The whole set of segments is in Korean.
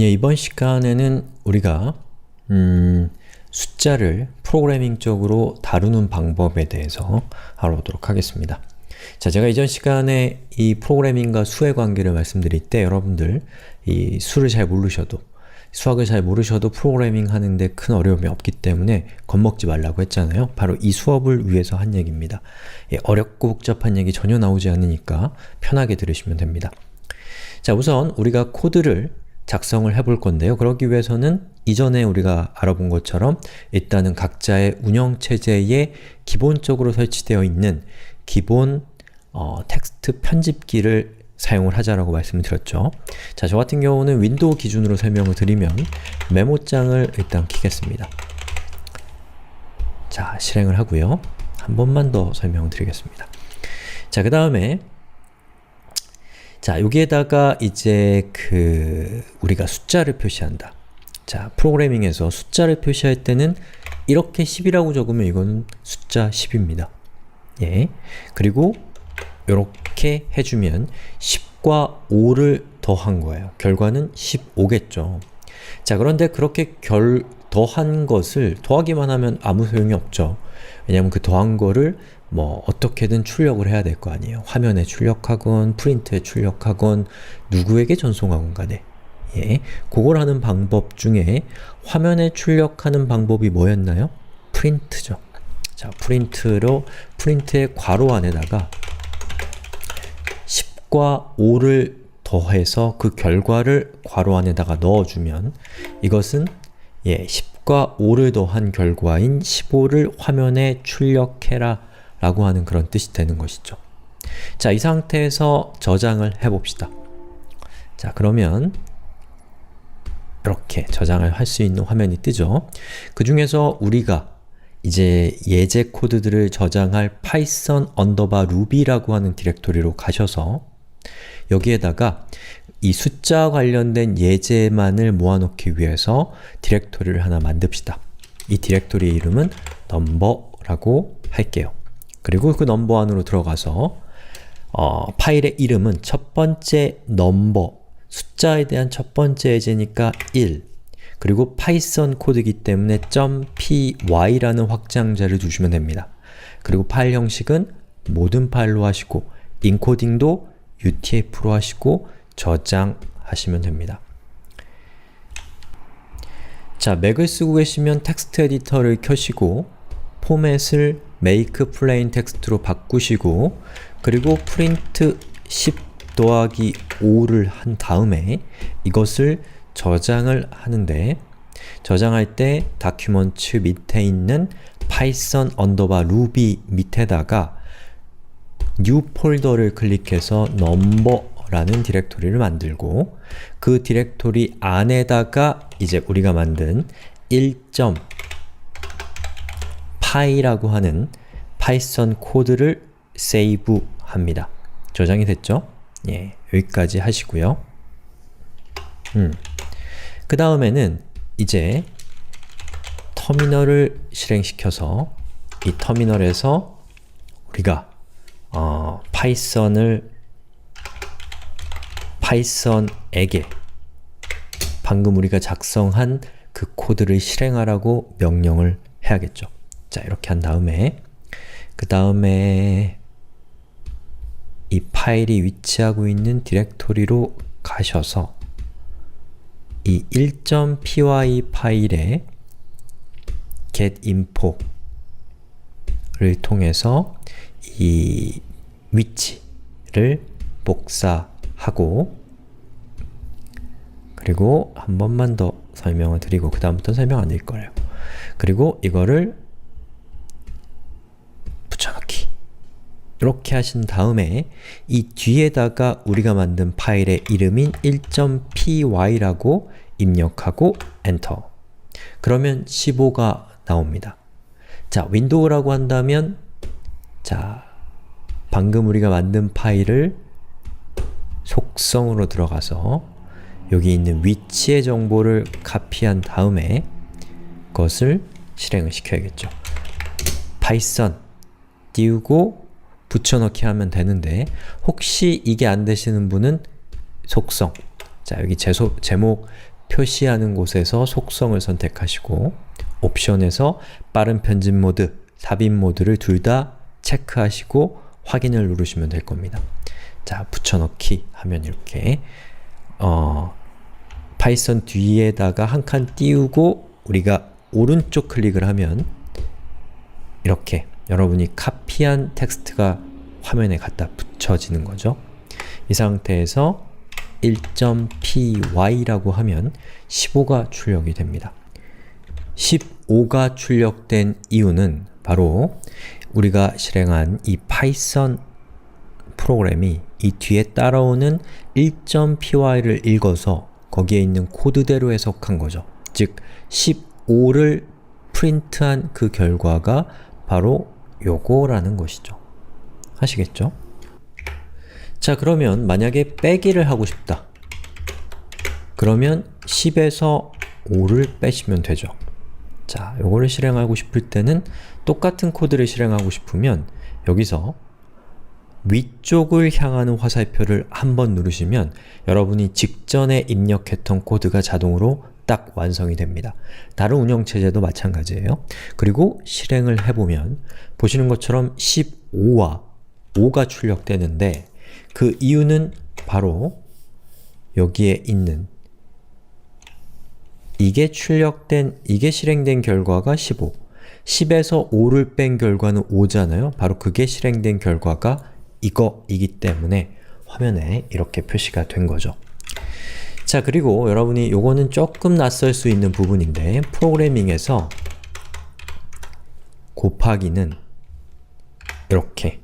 예, 이번 시간에는 우리가 숫자를 프로그래밍적으로 다루는 방법에 대해서 알아보도록 하겠습니다. 자, 제가 이전 시간에 이 프로그래밍과 수의 관계를 말씀드릴 때 여러분들 이 수를 잘 모르셔도 수학을 잘 모르셔도 프로그래밍 하는데 큰 어려움이 없기 때문에 겁먹지 말라고 했잖아요. 바로 이 수업을 위해서 한 얘기입니다. 예, 어렵고 복잡한 얘기 전혀 나오지 않으니까 편하게 들으시면 됩니다. 자, 우선 우리가 코드를 작성을 해볼 건데요. 그러기 위해서는 이전에 우리가 알아본 것처럼 일단은 각자의 운영체제에 기본적으로 설치되어 있는 기본 텍스트 편집기를 사용을 하자라고 말씀을 드렸죠. 자, 저 같은 경우는 윈도우 기준으로 설명을 드리면 메모장을 일단 켜겠습니다. 자, 실행을 하고요. 한 번만 더 설명을 드리겠습니다. 자, 그 다음에 자, 여기에다가 이제 우리가 숫자를 표시한다. 자, 프로그래밍에서 숫자를 표시할 때는 이렇게 10이라고 적으면 이건 숫자 10입니다. 예. 그리고 이렇게 해주면 10과 5를 더한 거예요. 결과는 15겠죠. 자, 그런데 그렇게 더한 것을 더하기만 하면 아무 소용이 없죠. 왜냐면 그 더한 거를 뭐 어떻게든 출력을 해야 될 거 아니에요. 화면에 출력하건 프린트에 출력하건 누구에게 전송하건 간에 예, 그걸 하는 방법 중에 화면에 출력하는 방법이 뭐였나요? 프린트죠. 자, 프린트의 괄호 안에다가 10과 5를 더해서 그 결과를 괄호 안에다가 넣어주면 이것은 예, 10과 5를 더한 결과인 15를 화면에 출력해라 라고 하는 그런 뜻이 되는 것이죠. 자, 이 상태에서 저장을 해봅시다. 자, 그러면 이렇게 저장을 할 수 있는 화면이 뜨죠. 그 중에서 우리가 이제 예제 코드들을 저장할 python_ruby라고 하는 디렉토리로 가셔서 여기에다가 이 숫자 관련된 예제만을 모아놓기 위해서 디렉토리를 하나 만듭시다. 이 디렉토리의 이름은 number라고 할게요. 그리고 그 넘버 안으로 들어가서 파일의 이름은 첫 번째 넘버, 숫자에 대한 첫 번째 예제니까 1 그리고 파이썬 코드이기 때문에 .py라는 확장자를 두시면 됩니다. 그리고 파일 형식은 모든 파일로 하시고 인코딩도 UTF-로 하시고 저장하시면 됩니다. 자, 맥을 쓰고 계시면 텍스트 에디터를 켜시고 포맷을 make plain text로 바꾸시고 그리고 print 10 더하기 5를 한 다음에 이것을 저장을 하는데 저장할 때 다큐먼트 밑에 있는 python_ruby 밑에다가 new 폴더를 클릭해서 number라는 디렉토리를 만들고 그 디렉토리 안에다가 이제 우리가 만든 1.py라고 하는 파이썬 코드를 세이브 합니다. 저장이 됐죠? 예, 여기까지 하시고요. 그 다음에는 이제 터미널을 실행시켜서 이 터미널에서 우리가 파이썬에게 방금 우리가 작성한 그 코드를 실행하라고 명령을 해야겠죠. 자, 이렇게 한 다음에 그 다음에 이 파일이 위치하고 있는 디렉토리로 가셔서 이 1.py 파일에 getInfo를 통해서 이 위치를 복사하고 그리고 한 번만 더 설명을 드리고 그 다음부터 설명 안 드릴 거예요. 그리고 이거를 붙여넣기 이렇게 하신 다음에 이 뒤에다가 우리가 만든 파일의 이름인 1.py라고 입력하고 엔터. 그러면 15가 나옵니다. 자, 윈도우라고 한다면 자, 방금 우리가 만든 파일을 속성으로 들어가서 여기 있는 위치의 정보를 카피한 다음에 그것을 실행을 시켜야겠죠. 파이썬 띄우고 붙여넣기 하면 되는데 혹시 이게 안 되시는 분은 속성 자, 여기 제목 표시하는 곳에서 속성을 선택하시고 옵션에서 빠른 편집 모드, 삽입 모드를 둘 다 체크하시고 확인을 누르시면 될 겁니다. 자, 붙여넣기 하면 이렇게 파이썬 뒤에다가 한 칸 띄우고 우리가 오른쪽 클릭을 하면 이렇게 여러분이 카피한 텍스트가 화면에 갖다 붙여지는 거죠. 이 상태에서 1.py라고 하면 15가 출력이 됩니다. 15가 출력된 이유는 바로 우리가 실행한 이 파이썬 프로그램이 이 뒤에 따라오는 1.py를 읽어서 거기에 있는 코드대로 해석한 거죠. 즉 15를 프린트한 그 결과가 바로 요거라는 것이죠. 아시겠죠? 자, 그러면 만약에 빼기를 하고 싶다. 그러면 10에서 5를 빼시면 되죠. 자, 요거를 실행하고 싶을 때는 똑같은 코드를 실행하고 싶으면 여기서 위쪽을 향하는 화살표를 한번 누르시면 여러분이 직전에 입력했던 코드가 자동으로 딱 완성이 됩니다. 다른 운영체제도 마찬가지예요. 그리고 실행을 해보면 보시는 것처럼 15와 5가 출력되는데 그 이유는 바로 여기에 있는 이게 실행된 결과가 15, 10에서 5를 뺀 결과는 5잖아요. 바로 그게 실행된 결과가 이거이기 때문에 화면에 이렇게 표시가 된 거죠. 자, 그리고 여러분이 요거는 조금 낯설 수 있는 부분인데 프로그래밍에서 곱하기는 이렇게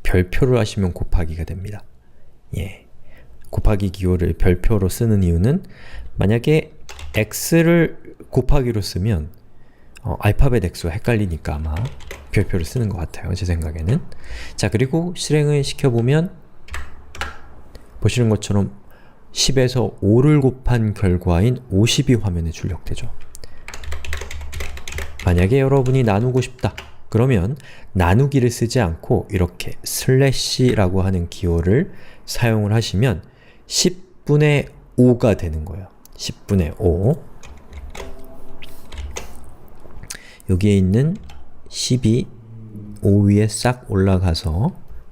별표를 하시면 곱하기가 됩니다. 예, 곱하기 기호를 별표로 쓰는 이유는 만약에 x를 곱하기로 쓰면 알파벳 x와 헷갈리니까 아마 별표를 쓰는 것 같아요. 제 생각에는. 자, 그리고 실행을 시켜보면 보시는 것처럼 10에서 5를 곱한 결과인 50이 화면에 출력되죠. 만약에 여러분이 나누고 싶다. 그러면 나누기를 쓰지 않고 이렇게 슬래시라고 하는 기호를 사용을 하시면 10분의 5가 되는 거예요. 10분의 5. 여기에 있는 10이 5 위에 싹 올라가서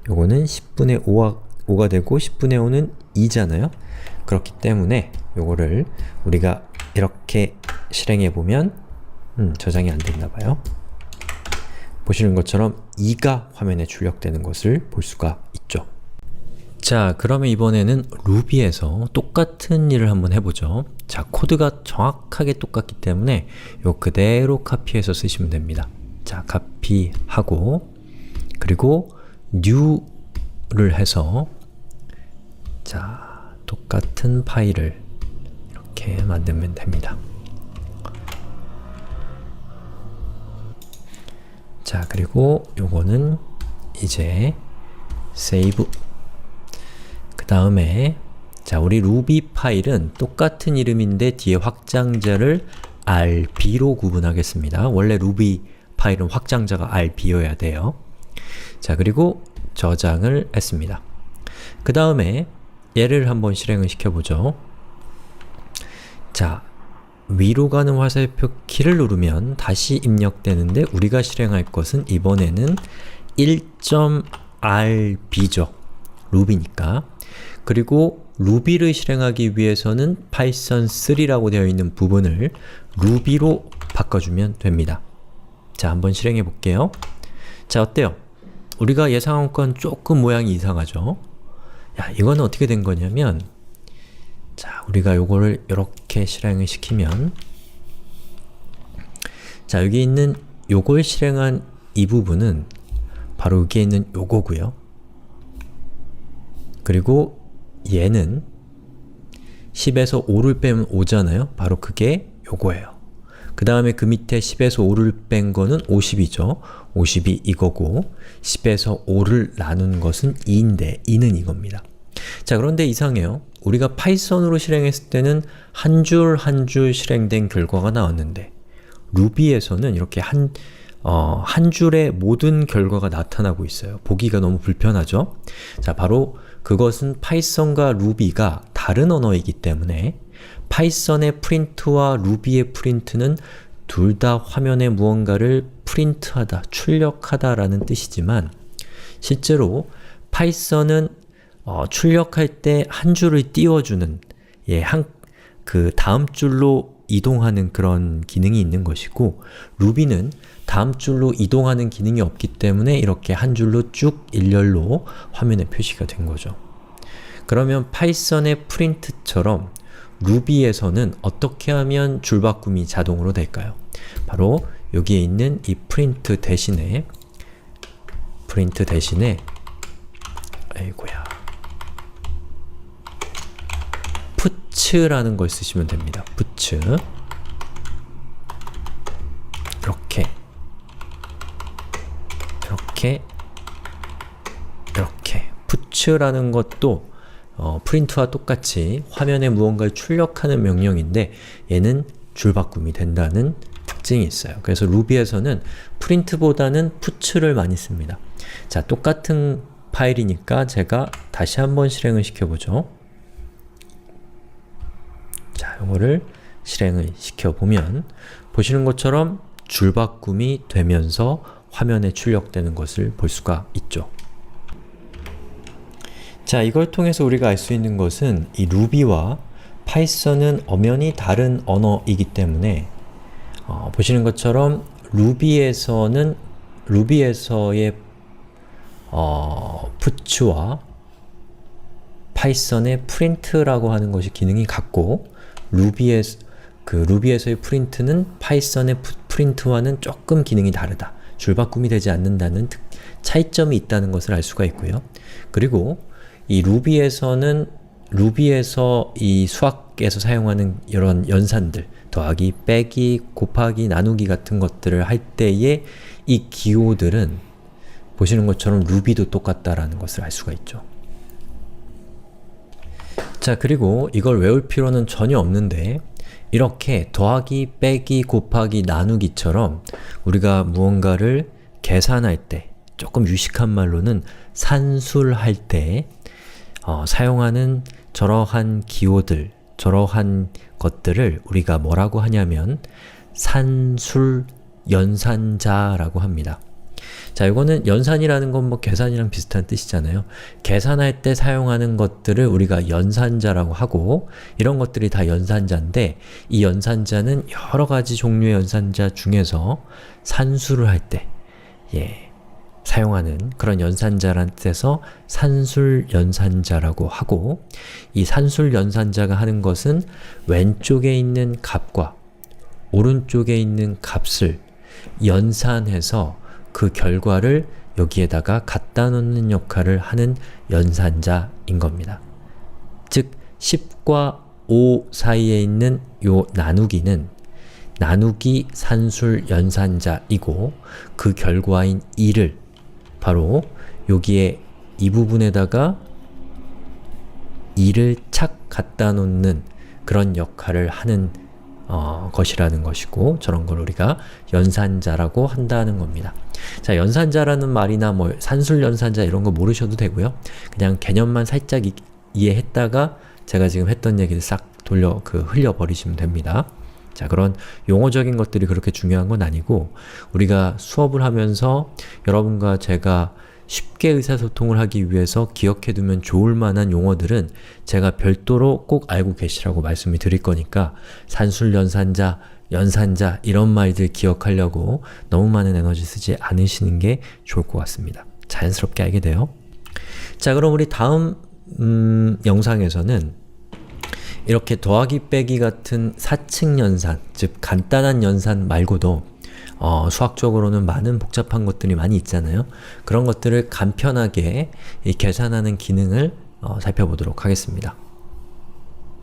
요거는 10분의 5가 되고 10분의 5는 2잖아요. 그렇기 때문에 요거를 우리가 이렇게 실행해 보면 저장이 안 됐나봐요. 보시는 것처럼 2가 화면에 출력되는 것을 볼 수가 있죠. 자, 그러면 이번에는 루비에서 똑같은 일을 한번 해보죠. 자, 코드가 정확하게 똑같기 때문에 요 그대로 카피해서 쓰시면 됩니다. 자, 카피하고 그리고 new를 해서 자, 똑같은 파일을 이렇게 만들면 됩니다. 자, 그리고 요거는 이제 save. 그 다음에 자, 우리 루비 파일은 똑같은 이름인데 뒤에 확장자를 rb로 구분하겠습니다. 원래 루비 파일은 확장자가 rb여야 돼요. 자, 그리고 저장을 했습니다. 그 다음에 얘를 한번 실행을 시켜보죠. 자, 위로 가는 화살표 키를 누르면 다시 입력되는데 우리가 실행할 것은 이번에는 1.rb죠. 루비니까. 그리고 루비를 실행하기 위해서는 파이썬 3라고 되어 있는 부분을 루비로 바꿔주면 됩니다. 자, 한번 실행해 볼게요. 자, 어때요? 우리가 예상한 건 조금 모양이 이상하죠? 야, 이거는 어떻게 된 거냐면 자, 우리가 요거를 이렇게 실행을 시키면 자, 여기 있는 요걸 실행한 이 부분은 바로 여기에 있는 요거고요. 그리고 얘는 10에서 5를 빼면 5잖아요. 바로 그게 요거예요. 그 다음에 그 밑에 10에서 5를 뺀 거는 50이죠. 50이 이거고 10에서 5를 나눈 것은 2인데 2는 이겁니다. 자, 그런데 이상해요. 우리가 파이썬으로 실행했을 때는 한 줄 한 줄 실행된 결과가 나왔는데 루비에서는 이렇게 한 줄의 모든 결과가 나타나고 있어요. 보기가 너무 불편하죠? 자, 바로 그것은 파이썬과 루비가 다른 언어이기 때문에 파이썬의 프린트와 루비의 프린트는 둘 다 화면에 무언가를 프린트하다, 출력하다 라는 뜻이지만 실제로 파이썬은 출력할 때 한 줄을 띄워주는 그 다음 줄로 이동하는 그런 기능이 있는 것이고 루비는 다음 줄로 이동하는 기능이 없기 때문에 이렇게 한 줄로 쭉 일렬로 화면에 표시가 된 거죠. 그러면 파이썬의 프린트처럼 루비에서는 어떻게 하면 줄바꿈이 자동으로 될까요? 바로 여기에 있는 이 프린트 대신에 아이고야 puts라는 걸 쓰시면 됩니다. puts 이렇게 puts라는 것도 프린트와 똑같이 화면에 무언가를 출력하는 명령인데 얘는 줄바꿈이 된다는 특징이 있어요. 그래서 루비에서는 프린트보다는 puts를 많이 씁니다. 자, 똑같은 파일이니까 제가 다시 한번 실행을 시켜보죠. 자, 이거를 실행을 시켜보면 보시는 것처럼 줄바꿈이 되면서 화면에 출력되는 것을 볼 수가 있죠. 자, 이걸 통해서 우리가 알 수 있는 것은 이 루비와 파이썬은 엄연히 다른 언어이기 때문에 보시는 것처럼 루비에서의 puts와 파이썬의 print라고 하는 것이 기능이 같고 루비에서의 print는 파이썬의 print와는 조금 기능이 다르다. 줄바꿈이 되지 않는다는 차이점이 있다는 것을 알 수가 있고요. 그리고 이 루비에서 이 수학에서 사용하는 이런 연산들, 더하기, 빼기, 곱하기, 나누기 같은 것들을 할 때의 이 기호들은 보시는 것처럼 루비도 똑같다라는 것을 알 수가 있죠. 자, 그리고 이걸 외울 필요는 전혀 없는데 이렇게 더하기, 빼기, 곱하기, 나누기처럼 우리가 무언가를 계산할 때, 조금 유식한 말로는 산술할 때 사용하는 저러한 기호들, 저러한 것들을 우리가 뭐라고 하냐면 산술 연산자라고 합니다. 자, 이거는 연산이라는 건 뭐 계산이랑 비슷한 뜻이잖아요. 계산할 때 사용하는 것들을 우리가 연산자라고 하고 이런 것들이 다 연산자인데 이 연산자는 여러 가지 종류의 연산자 중에서 산수를 할 때 사용하는 그런 연산자라는 뜻에서 산술 연산자라고 하고 이 산술 연산자가 하는 것은 왼쪽에 있는 값과 오른쪽에 있는 값을 연산해서 그 결과를 여기에다가 갖다 놓는 역할을 하는 연산자인 겁니다. 즉 10과 5 사이에 있는 요 나누기는 나누기 산술 연산자이고 그 결과인 2를 바로 여기에 이 부분에다가 2를 착 갖다 놓는 그런 역할을 하는 것이라는 것이고 저런 걸 우리가 연산자라고 한다는 겁니다. 자, 연산자라는 말이나 뭐 산술 연산자 이런 거 모르셔도 되고요. 그냥 개념만 살짝 이해했다가 제가 지금 했던 얘기를 싹 흘려버리시면 됩니다. 자, 그런 용어적인 것들이 그렇게 중요한 건 아니고 우리가 수업을 하면서 여러분과 제가 쉽게 의사소통을 하기 위해서 기억해두면 좋을 만한 용어들은 제가 별도로 꼭 알고 계시라고 말씀을 드릴 거니까 산술 연산자, 연산자 이런 말들 기억하려고 너무 많은 에너지 쓰지 않으시는 게 좋을 것 같습니다. 자연스럽게 알게 돼요. 자, 그럼 우리 다음 영상에서는 이렇게 더하기 빼기 같은 사칙 연산, 즉 간단한 연산 말고도 수학적으로는 많은 복잡한 것들이 많이 있잖아요. 그런 것들을 간편하게 계산하는 기능을 살펴보도록 하겠습니다.